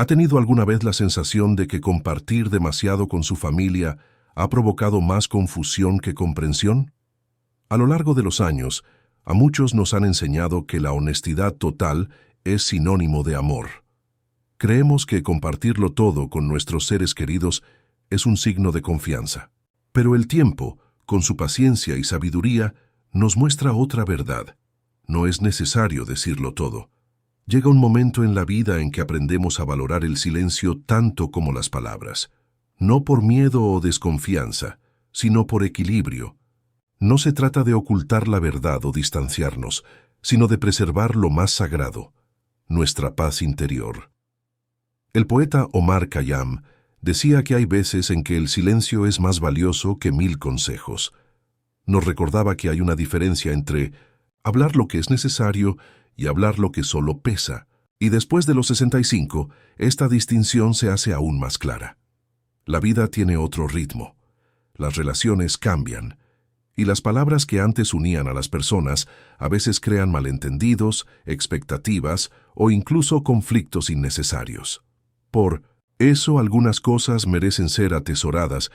¿Ha tenido alguna vez la sensación de que compartir demasiado con su familia ha provocado más confusión que comprensión? A lo largo de los años, a muchos nos han enseñado que la honestidad total es sinónimo de amor. Creemos que compartirlo todo con nuestros seres queridos es un signo de confianza. Pero el tiempo, con su paciencia y sabiduría, nos muestra otra verdad. No es necesario decirlo todo. Llega un momento en la vida en que aprendemos a valorar el silencio tanto como las palabras. No por miedo o desconfianza, sino por equilibrio. No se trata de ocultar la verdad o distanciarnos, sino de preservar lo más sagrado, nuestra paz interior. El poeta Omar Khayyam decía que hay veces en que el silencio es más valioso que 1000 consejos. Nos recordaba que hay una diferencia entre hablar lo que es necesario y hablar lo que solo pesa. Y después de los 65, esta distinción se hace aún más clara. La vida tiene otro ritmo. Las relaciones cambian. Y las palabras que antes unían a las personas a veces crean malentendidos, expectativas o incluso conflictos innecesarios. Por eso algunas cosas merecen ser atesoradas,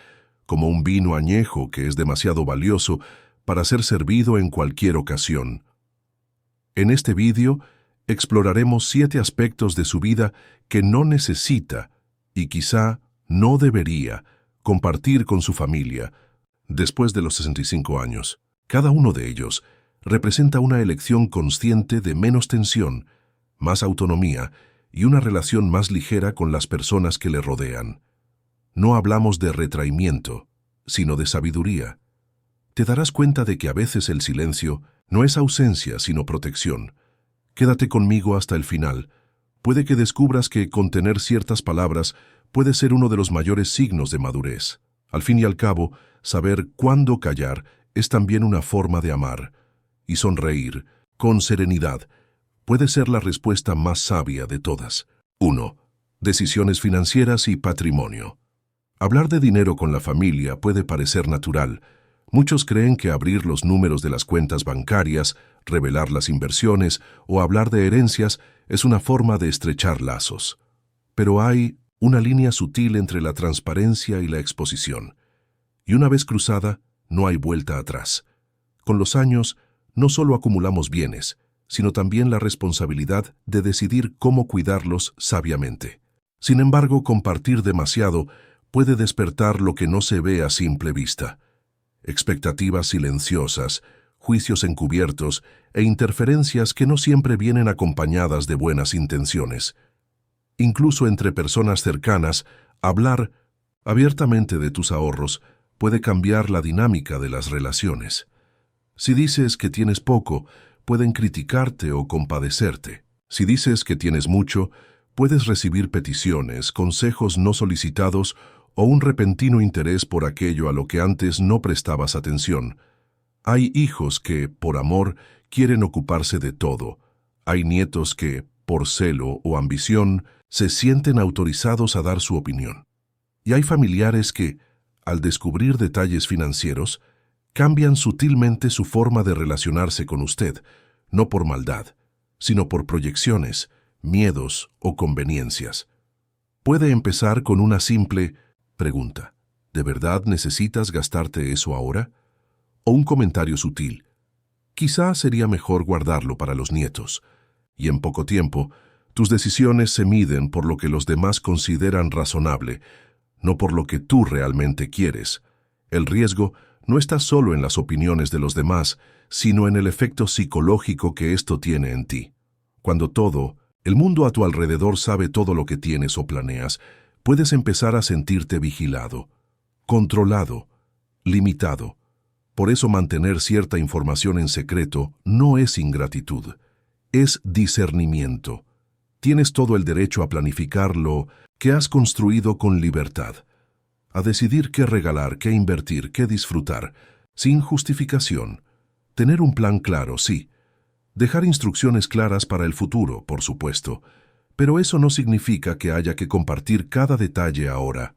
como un vino añejo que es demasiado valioso para ser servido en cualquier ocasión. En este vídeo exploraremos 7 aspectos de su vida que no necesita y quizá no debería compartir con su familia después de los 65 años. Cada uno de ellos representa una elección consciente de menos tensión, más autonomía y una relación más ligera con las personas que le rodean. No hablamos de retraimiento, sino de sabiduría. Te darás cuenta de que a veces el silencio no es ausencia, sino protección. Quédate conmigo hasta el final. Puede que descubras que contener ciertas palabras puede ser uno de los mayores signos de madurez. Al fin y al cabo, saber cuándo callar es también una forma de amar. Y sonreír, con serenidad, puede ser la respuesta más sabia de todas. 1. Decisiones financieras y patrimonio. Hablar de dinero con la familia puede parecer natural. Muchos creen que abrir los números de las cuentas bancarias, revelar las inversiones o hablar de herencias es una forma de estrechar lazos. Pero hay una línea sutil entre la transparencia y la exposición. Y una vez cruzada, no hay vuelta atrás. Con los años, no solo acumulamos bienes, sino también la responsabilidad de decidir cómo cuidarlos sabiamente. Sin embargo, compartir demasiado puede despertar lo que no se ve a simple vista. Expectativas silenciosas, juicios encubiertos e interferencias que no siempre vienen acompañadas de buenas intenciones. Incluso entre personas cercanas, hablar abiertamente de tus ahorros puede cambiar la dinámica de las relaciones. Si dices que tienes poco, pueden criticarte o compadecerte. Si dices que tienes mucho, puedes recibir peticiones, consejos no solicitados o un repentino interés por aquello a lo que antes no prestabas atención. Hay hijos que, por amor, quieren ocuparse de todo. Hay nietos que, por celo o ambición, se sienten autorizados a dar su opinión. Y hay familiares que, al descubrir detalles financieros, cambian sutilmente su forma de relacionarse con usted, no por maldad, sino por proyecciones, miedos o conveniencias. Puede empezar con una simple pregunta: ¿de verdad necesitas gastarte eso ahora? O un comentario sutil: quizá sería mejor guardarlo para los nietos. Y en poco tiempo, tus decisiones se miden por lo que los demás consideran razonable, no por lo que tú realmente quieres. El riesgo no está solo en las opiniones de los demás, sino en el efecto psicológico que esto tiene en ti. Cuando el mundo a tu alrededor sabe todo lo que tienes o planeas, puedes empezar a sentirte vigilado, controlado, limitado. Por eso mantener cierta información en secreto no es ingratitud, es discernimiento. Tienes todo el derecho a planificar lo que has construido con libertad, a decidir qué regalar, qué invertir, qué disfrutar, sin justificación. Tener un plan claro, sí. Dejar instrucciones claras para el futuro, por supuesto. Pero eso no significa que haya que compartir cada detalle ahora.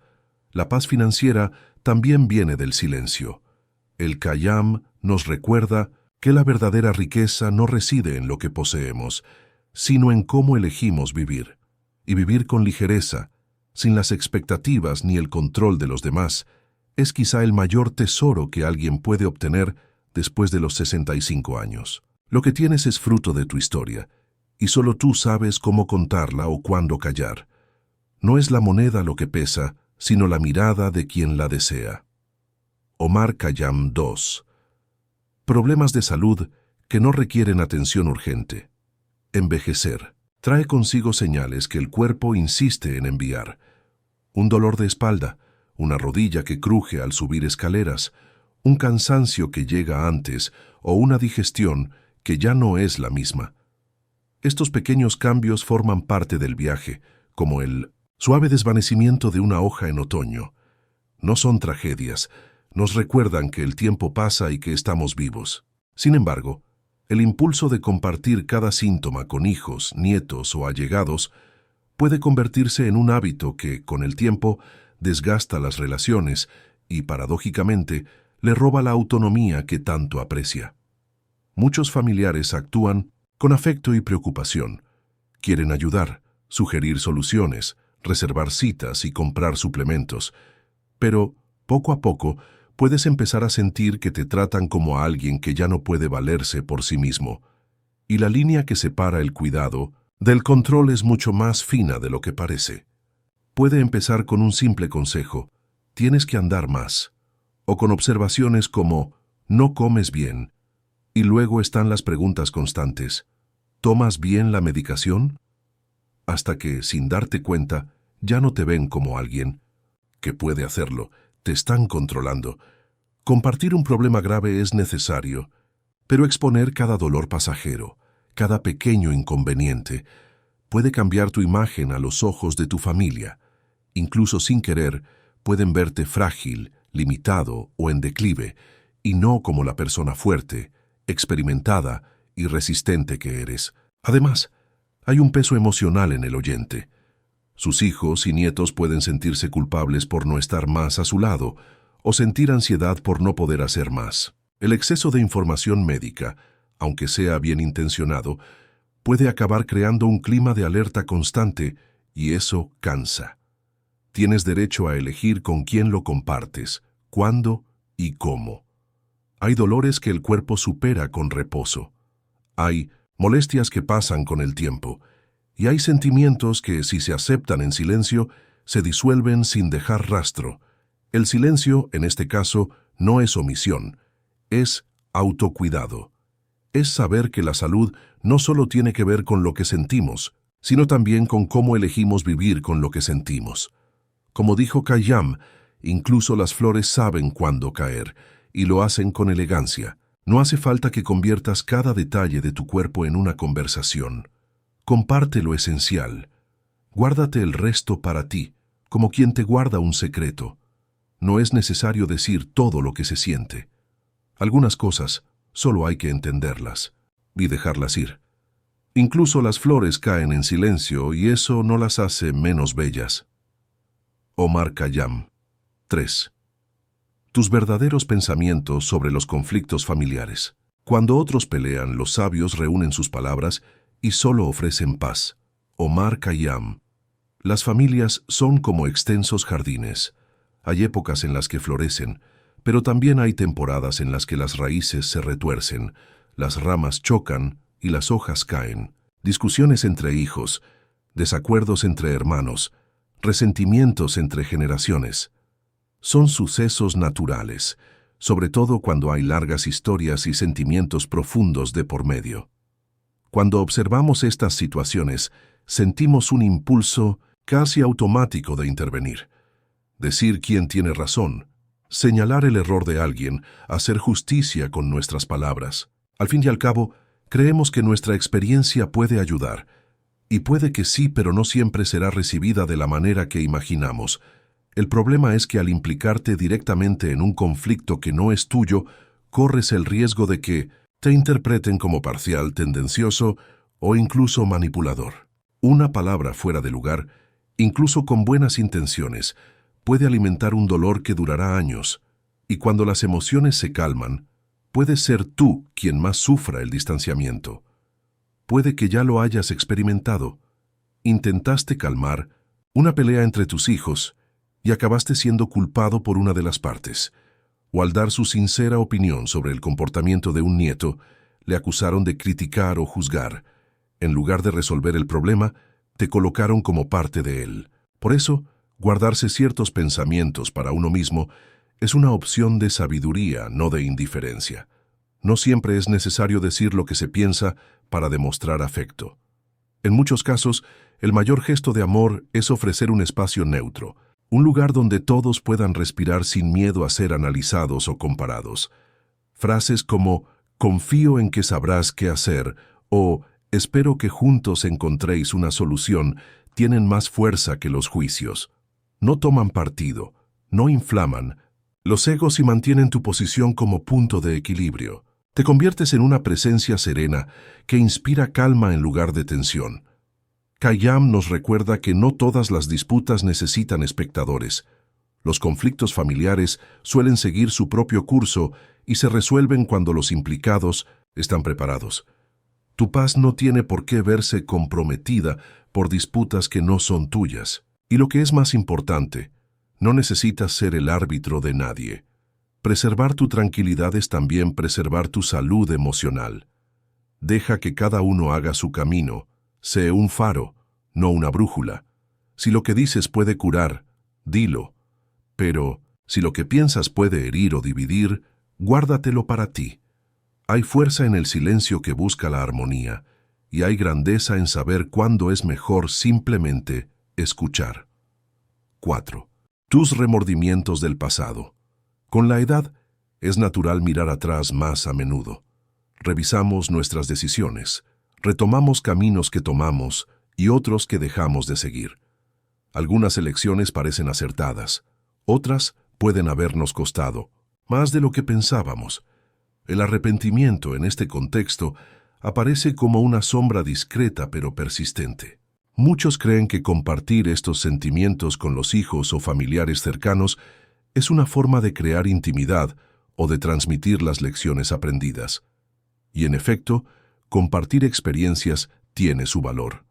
La paz financiera también viene del silencio. El Khayyam nos recuerda que la verdadera riqueza no reside en lo que poseemos, sino en cómo elegimos vivir. y vivir con ligereza, sin las expectativas ni el control de los demás, es quizá el mayor tesoro que alguien puede obtener después de los 65 años. Lo que tienes es fruto de tu historia, y solo tú sabes cómo contarla o cuándo callar. No es la moneda lo que pesa, sino la mirada de quien la desea. Omar Khayyam II. Problemas de salud que no requieren atención urgente. Envejecer. Trae consigo señales que el cuerpo insiste en enviar. Un dolor de espalda, una rodilla que cruje al subir escaleras, un cansancio que llega antes o una digestión que ya no es la misma. Estos pequeños cambios forman parte del viaje, como el suave desvanecimiento de una hoja en otoño. No son tragedias, nos recuerdan que el tiempo pasa y que estamos vivos. Sin embargo, el impulso de compartir cada síntoma con hijos, nietos o allegados puede convertirse en un hábito que, con el tiempo, desgasta las relaciones y, paradójicamente, le roba la autonomía que tanto aprecia. Muchos familiares actúan con afecto y preocupación. Quieren ayudar, sugerir soluciones, reservar citas y comprar suplementos. Pero, poco a poco, puedes empezar a sentir que te tratan como a alguien que ya no puede valerse por sí mismo. Y la línea que separa el cuidado del control es mucho más fina de lo que parece. Puede empezar con un simple consejo: tienes que andar más. O con observaciones como: no comes bien. Y luego están las preguntas constantes: ¿tomas bien la medicación? Hasta que, sin darte cuenta, ya no te ven como alguien que puede hacerlo. Te están controlando. Compartir un problema grave es necesario, pero exponer cada dolor pasajero, cada pequeño inconveniente, puede cambiar tu imagen a los ojos de tu familia. Incluso sin querer, pueden verte frágil, limitado o en declive, y no como la persona fuerte, experimentada y resistente que eres. Además, hay un peso emocional en el oyente. Sus hijos y nietos pueden sentirse culpables por no estar más a su lado o sentir ansiedad por no poder hacer más. El exceso de información médica, aunque sea bien intencionado, puede acabar creando un clima de alerta constante y eso cansa. Tienes derecho a elegir con quién lo compartes, cuándo y cómo. Hay dolores que el cuerpo supera con reposo. Hay molestias que pasan con el tiempo. Y hay sentimientos que, si se aceptan en silencio, se disuelven sin dejar rastro. El silencio, en este caso, no es omisión, es autocuidado. Es saber que la salud no solo tiene que ver con lo que sentimos, sino también con cómo elegimos vivir con lo que sentimos. Como dijo Khayyam, incluso las flores saben cuándo caer, y lo hacen con elegancia. No hace falta que conviertas cada detalle de tu cuerpo en una conversación. Comparte lo esencial. Guárdate el resto para ti, como quien te guarda un secreto. No es necesario decir todo lo que se siente. Algunas cosas solo hay que entenderlas y dejarlas ir. Incluso las flores caen en silencio y eso no las hace menos bellas. Omar Khayyam. 3. Tus verdaderos pensamientos sobre los conflictos familiares. Cuando otros pelean, los sabios reúnen sus palabras y solo ofrecen paz. Omar Khayyam. Las familias son como extensos jardines. Hay épocas en las que florecen, pero también hay temporadas en las que las raíces se retuercen, las ramas chocan y las hojas caen. Discusiones entre hijos, desacuerdos entre hermanos, resentimientos entre generaciones. Son sucesos naturales, sobre todo cuando hay largas historias y sentimientos profundos de por medio. Cuando observamos estas situaciones, sentimos un impulso casi automático de intervenir. Decir quién tiene razón, señalar el error de alguien, hacer justicia con nuestras palabras. Al fin y al cabo, creemos que nuestra experiencia puede ayudar. Y puede que sí, pero no siempre será recibida de la manera que imaginamos. El problema es que al implicarte directamente en un conflicto que no es tuyo, corres el riesgo de que te interpreten como parcial, tendencioso o incluso manipulador. Una palabra fuera de lugar, incluso con buenas intenciones, puede alimentar un dolor que durará años, y cuando las emociones se calman, puedes ser tú quien más sufra el distanciamiento. Puede que ya lo hayas experimentado. intentaste calmar una pelea entre tus hijos y acabaste siendo culpado por una de las partes, o al dar su sincera opinión sobre el comportamiento de un nieto, le acusaron de criticar o juzgar. En lugar de resolver el problema, te colocaron como parte de él. Por eso, guardarse ciertos pensamientos para uno mismo es una opción de sabiduría, no de indiferencia. No siempre es necesario decir lo que se piensa para demostrar afecto. En muchos casos, el mayor gesto de amor es ofrecer un espacio neutro, un lugar donde todos puedan respirar sin miedo a ser analizados o comparados. Frases como «confío en que sabrás qué hacer» o «espero que juntos encontréis una solución» tienen más fuerza que los juicios. No toman partido, no inflaman los egos y mantienen tu posición como punto de equilibrio. Te conviertes en una presencia serena que inspira calma en lugar de tensión. Khayyam nos recuerda que no todas las disputas necesitan espectadores. Los conflictos familiares suelen seguir su propio curso y se resuelven cuando los implicados están preparados. Tu paz no tiene por qué verse comprometida por disputas que no son tuyas. Y lo que es más importante, no necesitas ser el árbitro de nadie. Preservar tu tranquilidad es también preservar tu salud emocional. Deja que cada uno haga su camino. Sé un faro, no una brújula. Si lo que dices puede curar, dilo. Pero, si lo que piensas puede herir o dividir, guárdatelo para ti. Hay fuerza en el silencio que busca la armonía, y hay grandeza en saber cuándo es mejor simplemente escuchar. 4. Tus remordimientos del pasado. Con la edad, es natural mirar atrás más a menudo. Revisamos nuestras decisiones, retomamos caminos que tomamos y otros que dejamos de seguir. Algunas elecciones parecen acertadas, otras pueden habernos costado, más de lo que pensábamos. El arrepentimiento en este contexto aparece como una sombra discreta pero persistente. Muchos creen que compartir estos sentimientos con los hijos o familiares cercanos es una forma de crear intimidad o de transmitir las lecciones aprendidas. Y en efecto, compartir experiencias tiene su valor.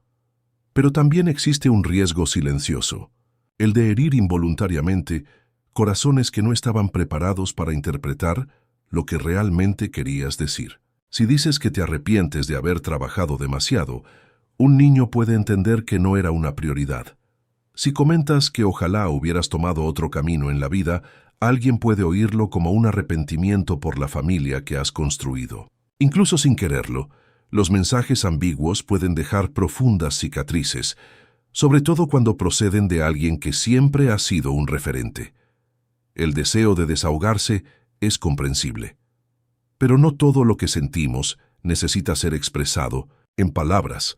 Pero también existe un riesgo silencioso, el de herir involuntariamente corazones que no estaban preparados para interpretar lo que realmente querías decir. Si dices que te arrepientes de haber trabajado demasiado, un niño puede entender que no era una prioridad. Si comentas que ojalá hubieras tomado otro camino en la vida, alguien puede oírlo como un arrepentimiento por la familia que has construido. Incluso sin quererlo, los mensajes ambiguos pueden dejar profundas cicatrices, sobre todo cuando proceden de alguien que siempre ha sido un referente. El deseo de desahogarse es comprensible. Pero no todo lo que sentimos necesita ser expresado en palabras.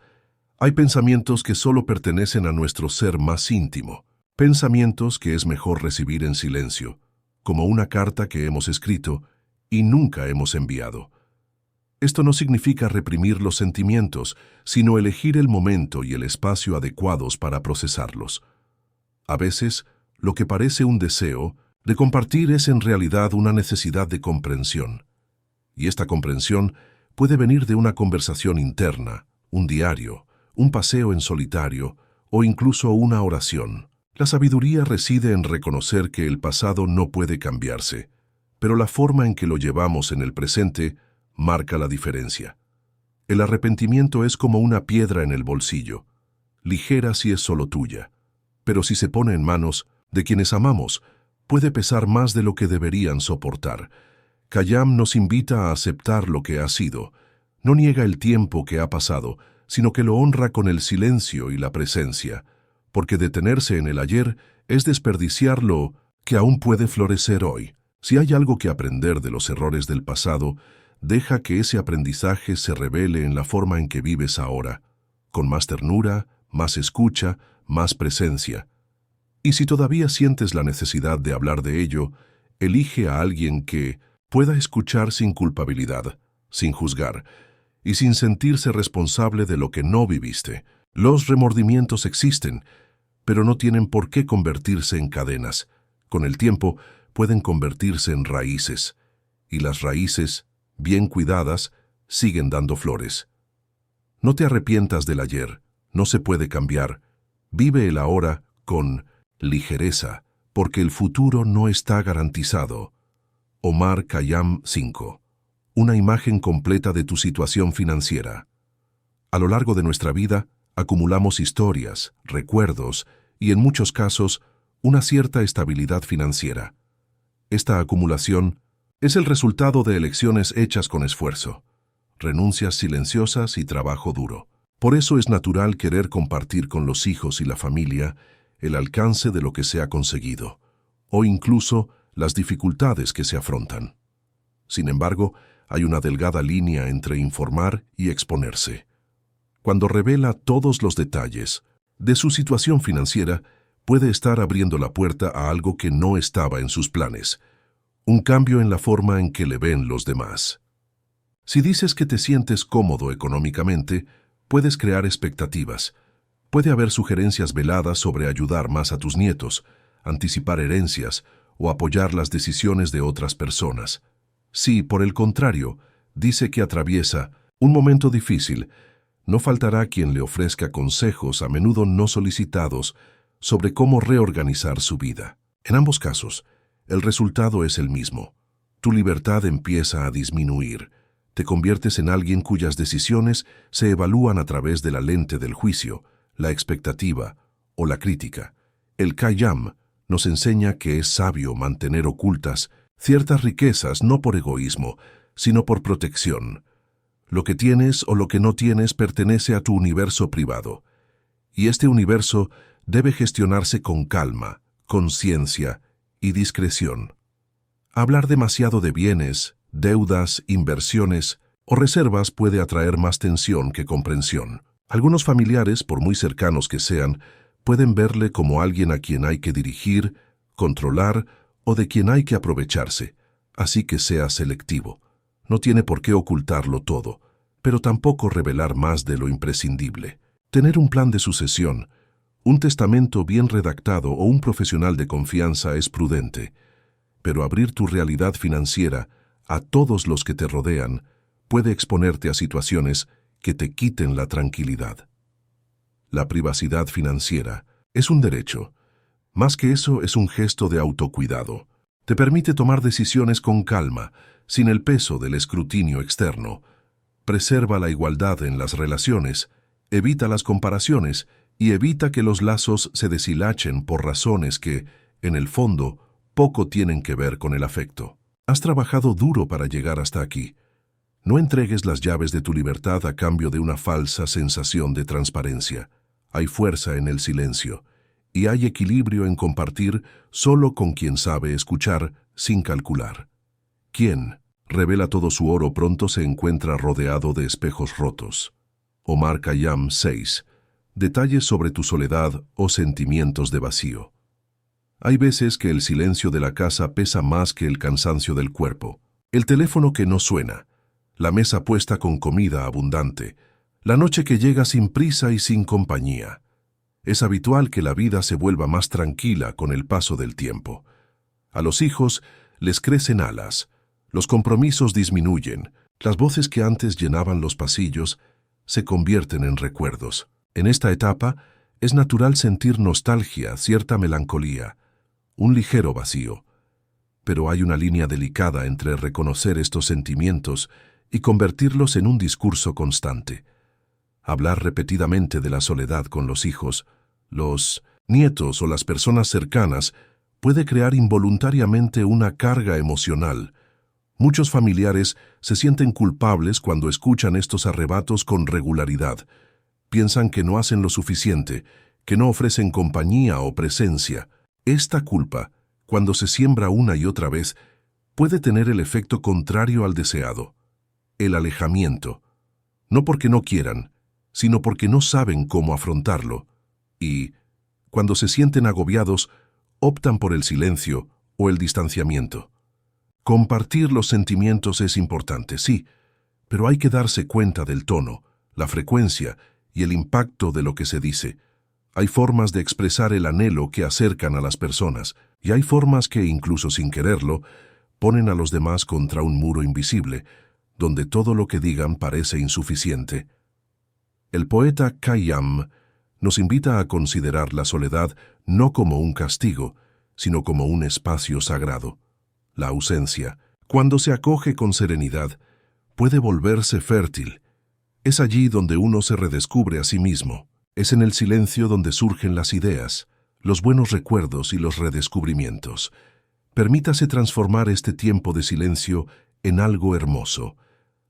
Hay pensamientos que solo pertenecen a nuestro ser más íntimo, pensamientos que es mejor recibir en silencio, como una carta que hemos escrito y nunca hemos enviado. Esto no significa reprimir los sentimientos, sino elegir el momento y el espacio adecuados para procesarlos. A veces, lo que parece un deseo de compartir es en realidad una necesidad de comprensión. Y esta comprensión puede venir de una conversación interna, un diario, un paseo en solitario o incluso una oración. La sabiduría reside en reconocer que el pasado no puede cambiarse, pero la forma en que lo llevamos en el presente marca la diferencia. El arrepentimiento es como una piedra en el bolsillo, ligera si es solo tuya, pero si se pone en manos de quienes amamos, puede pesar más de lo que deberían soportar. Khayyam nos invita a aceptar lo que ha sido. No niega el tiempo que ha pasado, sino que lo honra con el silencio y la presencia, porque detenerse en el ayer es desperdiciar lo que aún puede florecer hoy. Si hay algo que aprender de los errores del pasado, deja que ese aprendizaje se revele en la forma en que vives ahora, con más ternura, más escucha, más presencia. Y si todavía sientes la necesidad de hablar de ello, elige a alguien que pueda escuchar sin culpabilidad, sin juzgar, y sin sentirse responsable de lo que no viviste. Los remordimientos existen, pero no tienen por qué convertirse en cadenas. Con el tiempo, pueden convertirse en raíces, y las raíces, bien cuidadas, siguen dando flores. No te arrepientas del ayer, no se puede cambiar. Vive el ahora con ligereza, porque el futuro no está garantizado. Omar Khayyam 5. Una imagen completa de tu situación financiera. A lo largo de nuestra vida, acumulamos historias, recuerdos y, en muchos casos, una cierta estabilidad financiera. Esta acumulación es el resultado de elecciones hechas con esfuerzo, renuncias silenciosas y trabajo duro. Por eso es natural querer compartir con los hijos y la familia el alcance de lo que se ha conseguido, o incluso las dificultades que se afrontan. Sin embargo, hay una delgada línea entre informar y exponerse. Cuando revela todos los detalles de su situación financiera, puede estar abriendo la puerta a algo que no estaba en sus planes, un cambio en la forma en que le ven los demás. Si dices que te sientes cómodo económicamente, puedes crear expectativas. Puede haber sugerencias veladas sobre ayudar más a tus nietos, anticipar herencias o apoyar las decisiones de otras personas. Si, por el contrario, dice que atraviesa un momento difícil, no faltará quien le ofrezca consejos, a menudo no solicitados, sobre cómo reorganizar su vida. En ambos casos, el resultado es el mismo. Tu libertad empieza a disminuir. Te conviertes en alguien cuyas decisiones se evalúan a través de la lente del juicio, la expectativa o la crítica. El Khayyam nos enseña que es sabio mantener ocultas ciertas riquezas no por egoísmo, sino por protección. Lo que tienes o lo que no tienes pertenece a tu universo privado, y este universo debe gestionarse con calma, conciencia y discreción. Hablar demasiado de bienes, deudas, inversiones o reservas puede atraer más tensión que comprensión. Algunos familiares, por muy cercanos que sean, pueden verle como alguien a quien hay que dirigir, controlar o de quien hay que aprovecharse, así que sea selectivo. No tiene por qué ocultarlo todo, pero tampoco revelar más de lo imprescindible. Tener un plan de sucesión, un testamento bien redactado o un profesional de confianza es prudente, pero abrir tu realidad financiera a todos los que te rodean puede exponerte a situaciones que te quiten la tranquilidad. La privacidad financiera es un derecho. Más que eso, es un gesto de autocuidado. Te permite tomar decisiones con calma, sin el peso del escrutinio externo. Preserva la igualdad en las relaciones, evita las comparaciones y evita que los lazos se deshilachen por razones que, en el fondo, poco tienen que ver con el afecto. Has trabajado duro para llegar hasta aquí. No entregues las llaves de tu libertad a cambio de una falsa sensación de transparencia. Hay fuerza en el silencio, y hay equilibrio en compartir solo con quien sabe escuchar sin calcular. Quien revela todo su oro pronto se encuentra rodeado de espejos rotos. Omar Khayyam 6. Detalles sobre tu soledad o sentimientos de vacío. Hay veces que el silencio de la casa pesa más que el cansancio del cuerpo. El teléfono que no suena, la mesa puesta con comida abundante, la noche que llega sin prisa y sin compañía. Es habitual que la vida se vuelva más tranquila con el paso del tiempo. A los hijos les crecen alas, los compromisos disminuyen, las voces que antes llenaban los pasillos se convierten en recuerdos. En esta etapa es natural sentir nostalgia, cierta melancolía, un ligero vacío. Pero hay una línea delicada entre reconocer estos sentimientos y convertirlos en un discurso constante. Hablar repetidamente de la soledad con los hijos, los nietos o las personas cercanas puede crear involuntariamente una carga emocional. Muchos familiares se sienten culpables cuando escuchan estos arrebatos con regularidad. Piensan que no hacen lo suficiente, que no ofrecen compañía o presencia. Esta culpa, cuando se siembra una y otra vez, puede tener el efecto contrario al deseado, el alejamiento. No porque no quieran, sino porque no saben cómo afrontarlo, y, cuando se sienten agobiados, optan por el silencio o el distanciamiento. Compartir los sentimientos es importante, sí, pero hay que darse cuenta del tono, la frecuencia y el impacto de lo que se dice. Hay formas de expresar el anhelo que acercan a las personas, y hay formas que, incluso sin quererlo, ponen a los demás contra un muro invisible, donde todo lo que digan parece insuficiente. El poeta Khayyam nos invita a considerar la soledad no como un castigo, sino como un espacio sagrado. La ausencia, cuando se acoge con serenidad, puede volverse fértil. Es allí donde uno se redescubre a sí mismo. Es en el silencio donde surgen las ideas, los buenos recuerdos y los redescubrimientos. Permítase transformar este tiempo de silencio en algo hermoso.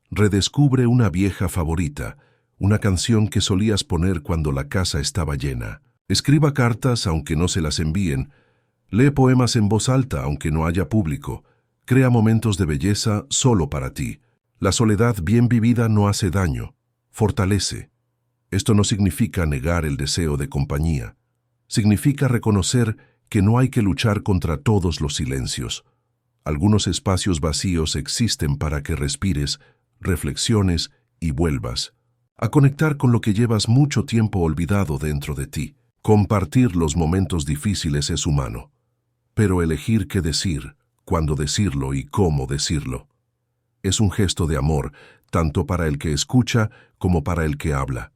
Redescubre una vieja favorita, una canción que solías poner cuando la casa estaba llena. Escriba cartas aunque no se las envíen. Lee poemas en voz alta aunque no haya público. Crea momentos de belleza solo para ti. La soledad bien vivida no hace daño, fortalece. Esto no significa negar el deseo de compañía. Significa reconocer que no hay que luchar contra todos los silencios. Algunos espacios vacíos existen para que respires, reflexiones y vuelvas a conectar con lo que llevas mucho tiempo olvidado dentro de ti. Compartir los momentos difíciles es humano, pero elegir qué decir, cuándo decirlo y cómo decirlo, es un gesto de amor, tanto para el que escucha como para el que habla.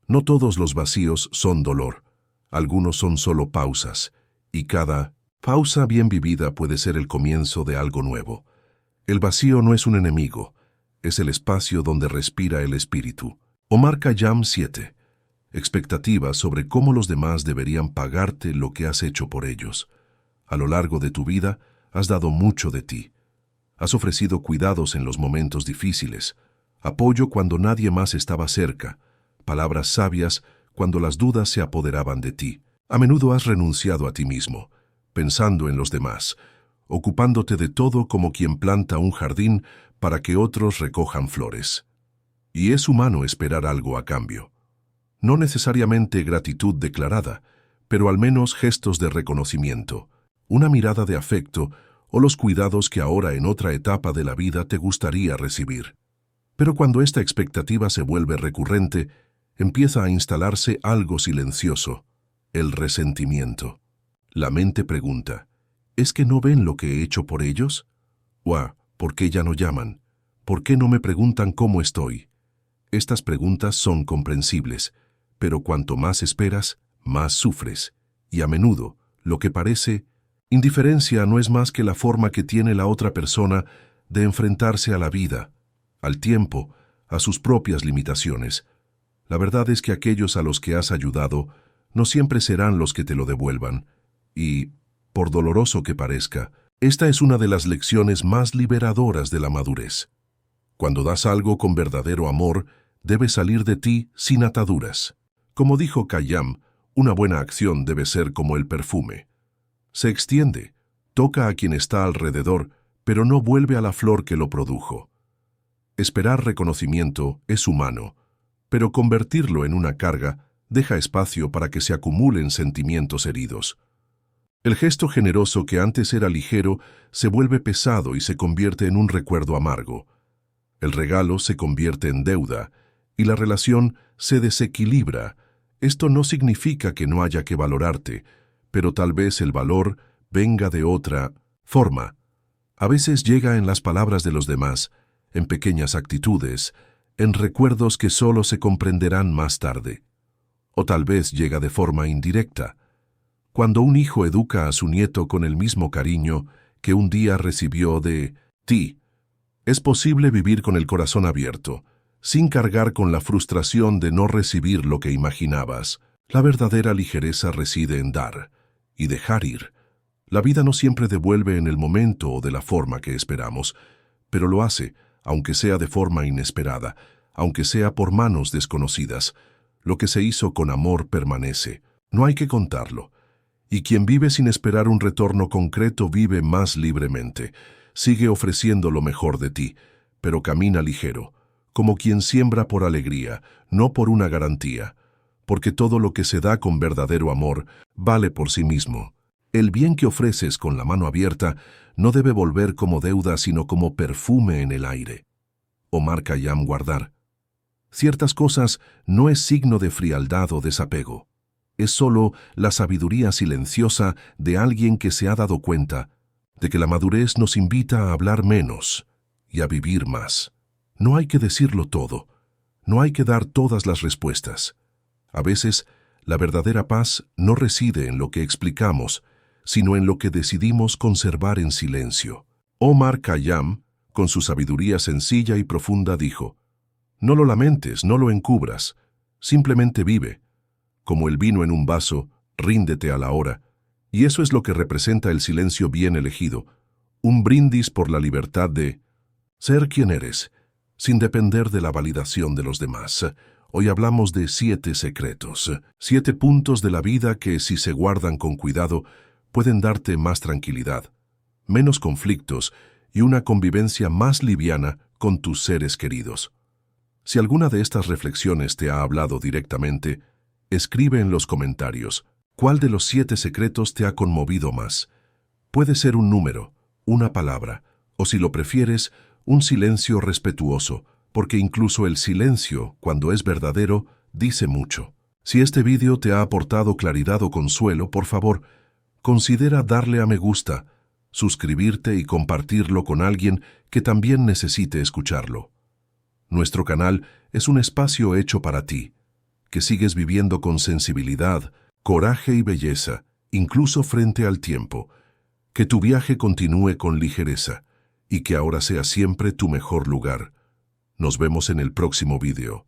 No todos los vacíos son dolor, algunos son solo pausas, y cada pausa bien vivida puede ser el comienzo de algo nuevo. El vacío no es un enemigo, es el espacio donde respira el espíritu. Omar Khayyam 7. Expectativas sobre cómo los demás deberían pagarte lo que has hecho por ellos. A lo largo de tu vida, has dado mucho de ti. Has ofrecido cuidados en los momentos difíciles, apoyo cuando nadie más estaba cerca, palabras sabias cuando las dudas se apoderaban de ti. A menudo has renunciado a ti mismo, pensando en los demás, ocupándote de todo como quien planta un jardín para que otros recojan flores. Y es humano esperar algo a cambio. No necesariamente gratitud declarada, pero al menos gestos de reconocimiento, una mirada de afecto o los cuidados que ahora en otra etapa de la vida te gustaría recibir. Pero cuando esta expectativa se vuelve recurrente, empieza a instalarse algo silencioso, el resentimiento. La mente pregunta, ¿es que no ven lo que he hecho por ellos? ¿O por qué ya no llaman? ¿Por qué no me preguntan cómo estoy? Estas preguntas son comprensibles, pero cuanto más esperas, más sufres, y a menudo, lo que parece indiferencia no es más que la forma que tiene la otra persona de enfrentarse a la vida, al tiempo, a sus propias limitaciones. La verdad es que aquellos a los que has ayudado no siempre serán los que te lo devuelvan, y, por doloroso que parezca, esta es una de las lecciones más liberadoras de la madurez. Cuando das algo con verdadero amor, debe salir de ti sin ataduras. Como dijo Khayyam, una buena acción debe ser como el perfume. Se extiende, toca a quien está alrededor, pero no vuelve a la flor que lo produjo. Esperar reconocimiento es humano, pero convertirlo en una carga deja espacio para que se acumulen sentimientos heridos. El gesto generoso que antes era ligero se vuelve pesado y se convierte en un recuerdo amargo. El regalo se convierte en deuda y la relación se desequilibra. Esto no significa que no haya que valorarte, pero tal vez el valor venga de otra forma. A veces llega en las palabras de los demás, en pequeñas actitudes, en recuerdos que solo se comprenderán más tarde. O tal vez llega de forma indirecta. Cuando un hijo educa a su nieto con el mismo cariño que un día recibió de ti, es posible vivir con el corazón abierto, sin cargar con la frustración de no recibir lo que imaginabas. La verdadera ligereza reside en dar y dejar ir. La vida no siempre devuelve en el momento o de la forma que esperamos, pero lo hace, aunque sea de forma inesperada, aunque sea por manos desconocidas. Lo que se hizo con amor permanece. No hay que contarlo. Y quien vive sin esperar un retorno concreto vive más libremente. Sigue ofreciendo lo mejor de ti, pero camina ligero, como quien siembra por alegría, no por una garantía, porque todo lo que se da con verdadero amor vale por sí mismo. El bien que ofreces con la mano abierta no debe volver como deuda, sino como perfume en el aire. Omar Khayyam guardar. Ciertas cosas no es signo de frialdad o desapego. Es solo la sabiduría silenciosa de alguien que se ha dado cuenta de que la madurez nos invita a hablar menos y a vivir más. No hay que decirlo todo. No hay que dar todas las respuestas. A veces, la verdadera paz no reside en lo que explicamos, sino en lo que decidimos conservar en silencio. Omar Khayyam, con su sabiduría sencilla y profunda, dijo: «No lo lamentes, no lo encubras, simplemente vive. Como el vino en un vaso, ríndete a la hora». Y eso es lo que representa el silencio bien elegido, un brindis por la libertad de ser quien eres, sin depender de la validación de los demás. Hoy hablamos de 7 secretos, 7 puntos de la vida que, si se guardan con cuidado, pueden darte más tranquilidad, menos conflictos y una convivencia más liviana con tus seres queridos. Si alguna de estas reflexiones te ha hablado directamente, escribe en los comentarios cuál de los 7 secretos te ha conmovido más. Puede ser un número, una palabra, o si lo prefieres, un silencio respetuoso, porque incluso el silencio, cuando es verdadero, dice mucho. Si este vídeo te ha aportado claridad o consuelo, por favor, considera darle a me gusta, suscribirte y compartirlo con alguien que también necesite escucharlo. Nuestro canal es un espacio hecho para ti, que sigues viviendo con sensibilidad, coraje y belleza, incluso frente al tiempo. Que tu viaje continúe con ligereza y que ahora sea siempre tu mejor lugar. Nos vemos en el próximo vídeo.